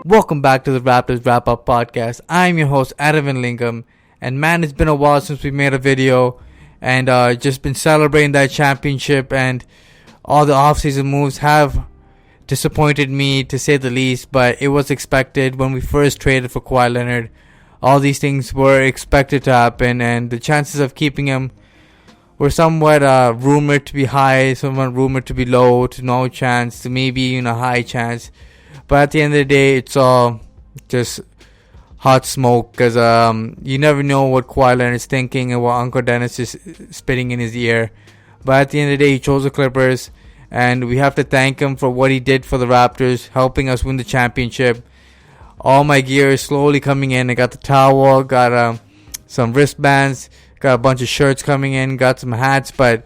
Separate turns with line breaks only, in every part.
Welcome back to the Raptors Wrap-Up Podcast. I'm your host, Adam Lingam. And man, it's been a while since we made a video. And just been celebrating that championship. And all the offseason moves have disappointed me, to say the least. But it was expected when we first traded for Kawhi Leonard. All these things were expected to happen. And the chances of keeping him were somewhat rumored to be high, somewhat rumored to be low, to no chance, to maybe high chance. But at the end of the day, it's all just hot smoke because you never know what Kawhi Leonard is thinking and what Uncle Dennis is spitting in his ear. But at the end of the day, he chose the Clippers, and we have to thank him for what he did for the Raptors, helping us win the championship. All my gear is slowly coming in. I got the towel, got some wristbands, got a bunch of shirts coming in, got some hats, but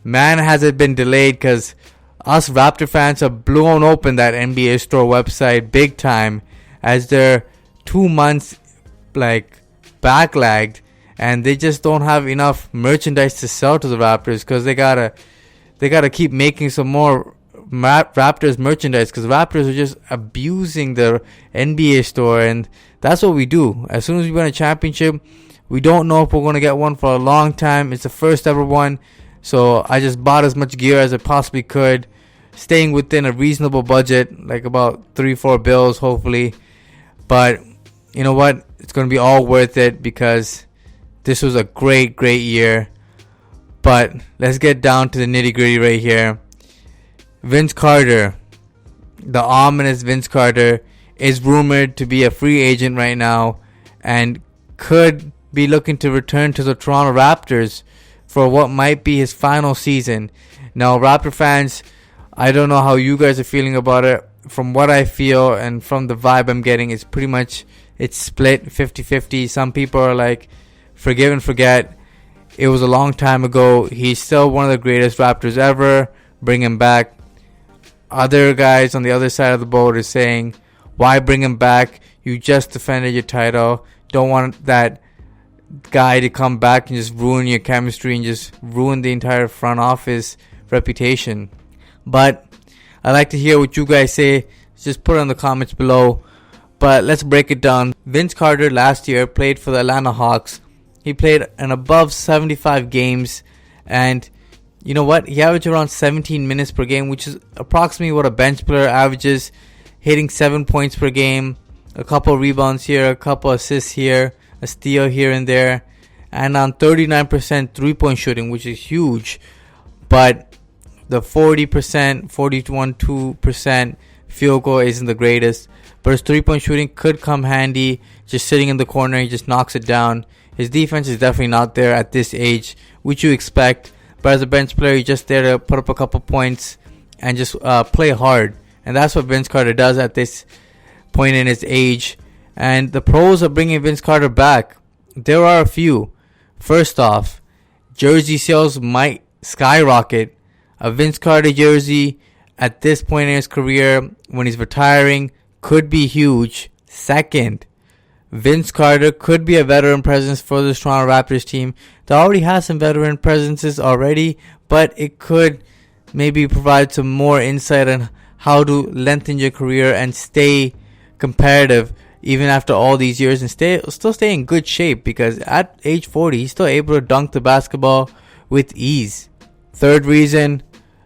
man, has it been delayed because us Raptor fans have blown open that NBA store website big time, as they're 2 months backlagged, and they just don't have enough merchandise to sell to the Raptors because they gotta keep making some more Raptors merchandise because Raptors are just abusing the NBA store, and that's what we do. As soon as we win a championship, we don't know if we're going to get one for a long time. It's the first ever one. So I just bought as much gear as I possibly could, staying within a reasonable budget, like about 3-4 bills, hopefully. But you know what? It's going to be all worth it because this was a great year. But let's get down to the nitty-gritty right here. Vince Carter, the ominous Vince Carter, is rumored to be a free agent right now and could be looking to return to the Toronto Raptors for what might be his final season. Now, Raptor fans, I don't know how you guys are feeling about it. From what I feel and from the vibe I'm getting, it's pretty much, it's split 50-50. Some people are like, forgive and forget. It was a long time ago. He's still one of the greatest Raptors ever. Bring him back. Other guys on the other side of the boat are saying, why bring him back? You just defended your title. Don't want that guy to come back and just ruin your chemistry and just ruin the entire front office reputation. But I like to hear what you guys say. Just put it in the comments below. But let's break it down. Vince Carter last year played for the Atlanta Hawks. He played an above 75 games, and you know what? He averaged around 17 minutes per game, which is approximately what a bench player averages, hitting 7 points per game, a couple rebounds here, a couple assists here, a steal here and there, and on 39% three-point shooting, which is huge. But the 41-2% field goal isn't the greatest. But his three-point shooting could come handy. Just sitting in the corner, he just knocks it down. His defense is definitely not there at this age, which you expect. But as a bench player, he's just there to put up a couple points and just play hard. And that's what Vince Carter does at this point in his age. And the pros are bringing Vince Carter back. There are a few. First off, jersey sales might skyrocket. A Vince Carter jersey at this point in his career, when he's retiring, could be huge. Second, Vince Carter could be a veteran presence for the Toronto Raptors team. They already has some veteran presences already, but it could maybe provide some more insight on how to lengthen your career and stay competitive even after all these years, and still stay in good shape, because at age 40, he's still able to dunk the basketball with ease. Third reason,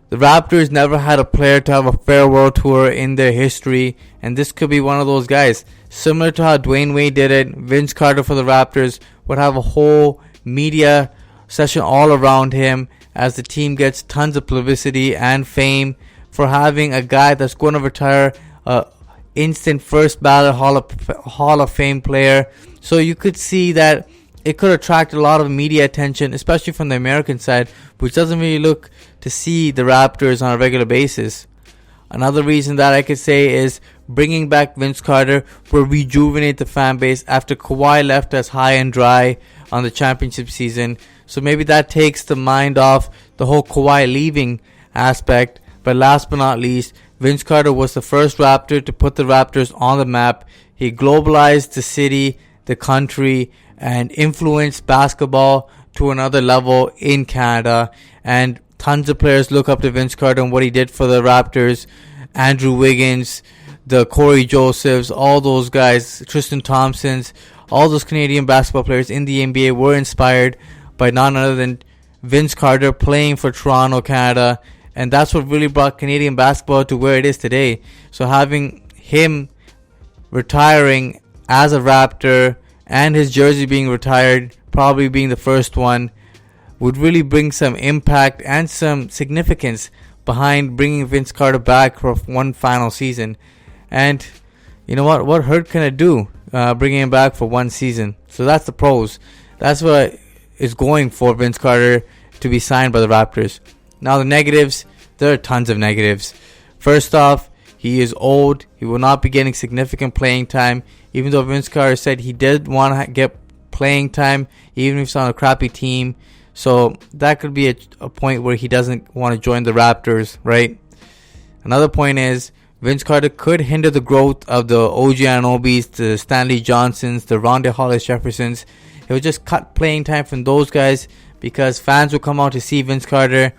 the Raptors never had a player to have a farewell tour in their history, and this could be one of those guys. Similar to how Dwayne Wade did it, Vince Carter for the Raptors would have a whole media session all around him as the team gets tons of publicity and fame for having a guy that's going to retire, instant first ballot Hall of Fame player. So you could see that it could attract a lot of media attention, especially from the American side, which doesn't really look to see the Raptors on a regular basis. Another reason that I could say is bringing back Vince Carter will rejuvenate the fan base after Kawhi left us high and dry on the championship season. So maybe that takes the mind off the whole Kawhi leaving aspect. But last but not least, Vince Carter was the first Raptor to put the Raptors on the map. He globalized the city, the country, and influenced basketball to another level in Canada. And tons of players look up to Vince Carter and what he did for the Raptors. Andrew Wiggins, the Corey Josephs, all those guys, Tristan Thompsons, all those Canadian basketball players in the NBA were inspired by none other than Vince Carter playing for Toronto, Canada. And that's what really brought Canadian basketball to where it is today. So having him retiring as a Raptor and his jersey being retired, probably being the first one, would really bring some impact and some significance behind bringing Vince Carter back for one final season. And you know what hurt can it do, bringing him back for one season? So that's the pros. That's what is going for Vince Carter to be signed by the Raptors. Now the negatives, there are tons of negatives. First off, he is old. He will not be getting significant playing time, even though Vince Carter said he did want to get playing time, even if he's on a crappy team. So that could be a point where he doesn't want to join the Raptors, right? Another point is Vince Carter could hinder the growth of the OG Anunobys, the Stanley Johnsons, the Rondae Hollis-Jeffersons. It would just cut playing time from those guys because fans will come out to see Vince Carter.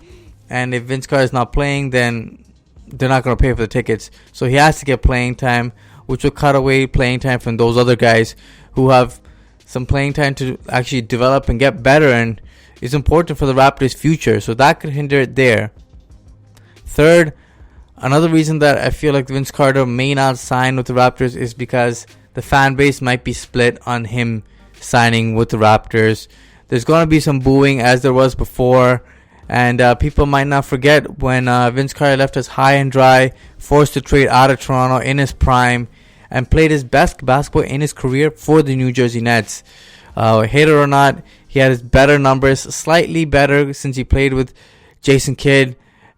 And if Vince Carter is not playing, then they're not going to pay for the tickets. So he has to get playing time, which will cut away playing time from those other guys who have some playing time to actually develop and get better, and is important for the Raptors' future. So that could hinder it there. Third, another reason that I feel like Vince Carter may not sign with the Raptors is because the fan base might be split on him signing with the Raptors. There's going to be some booing as there was before. And people might not forget when Vince Carter left us high and dry, forced to trade out of Toronto in his prime, and played his best basketball in his career for the New Jersey Nets. Hate it or not, he had his better numbers, slightly better since he played with Jason Kidd,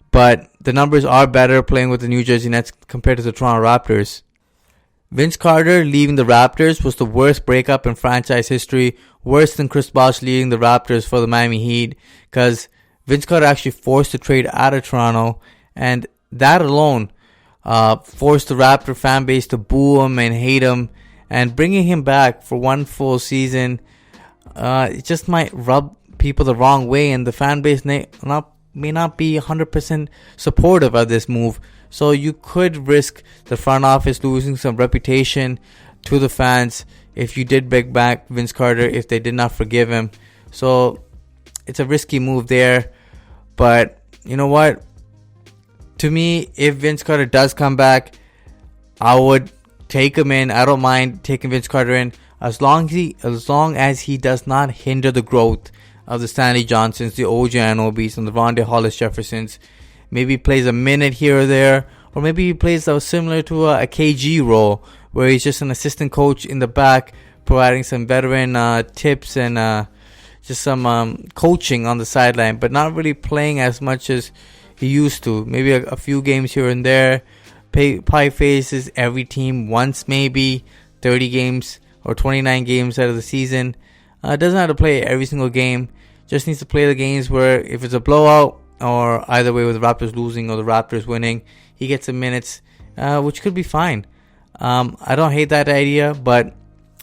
but the numbers are better playing with the New Jersey Nets compared to the Toronto Raptors. Vince Carter leaving the Raptors was the worst breakup in franchise history, worse than Chris Bosh leaving the Raptors for the Miami Heat, because Vince Carter actually forced to trade out of Toronto, and that alone forced the Raptor fan base to boo him and hate him. And bringing him back for one full season, it just might rub people the wrong way, and the fan base may not be 100% supportive of this move. So you could risk the front office losing some reputation to the fans if you did bring back Vince Carter, if they did not forgive him. So it's a risky move there. But you know what? To me, if Vince Carter does come back, I would take him in. I don't mind taking Vince Carter in as long as he does not hinder the growth of the Stanley Johnsons, the OG Anunobys, and the Rondae Hollis-Jeffersons. Maybe he plays a minute here or there, or maybe he plays similar to a KG role, where he's just an assistant coach in the back, providing some veteran tips and just some coaching on the sideline, but not really playing as much as he used to. Maybe a few games here and there. Probably faces every team once, maybe 30 games or 29 games out of the season. Doesn't have to play every single game. Just needs to play the games where if it's a blowout, or either way with the Raptors losing or the Raptors winning, he gets some minutes, which could be fine. I don't hate that idea, but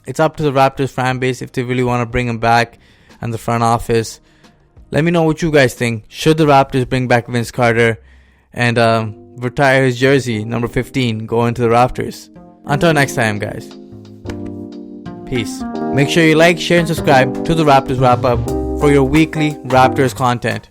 it's up to the Raptors fan base if they really want to bring him back, and the front office. Let me know what you guys think. Should the Raptors bring back Vince Carter and retire his jersey, number 15, going to the Raptors? Until next time, guys. Peace. Make sure you like, share, and subscribe to the Raptors Wrap Up for your weekly Raptors content.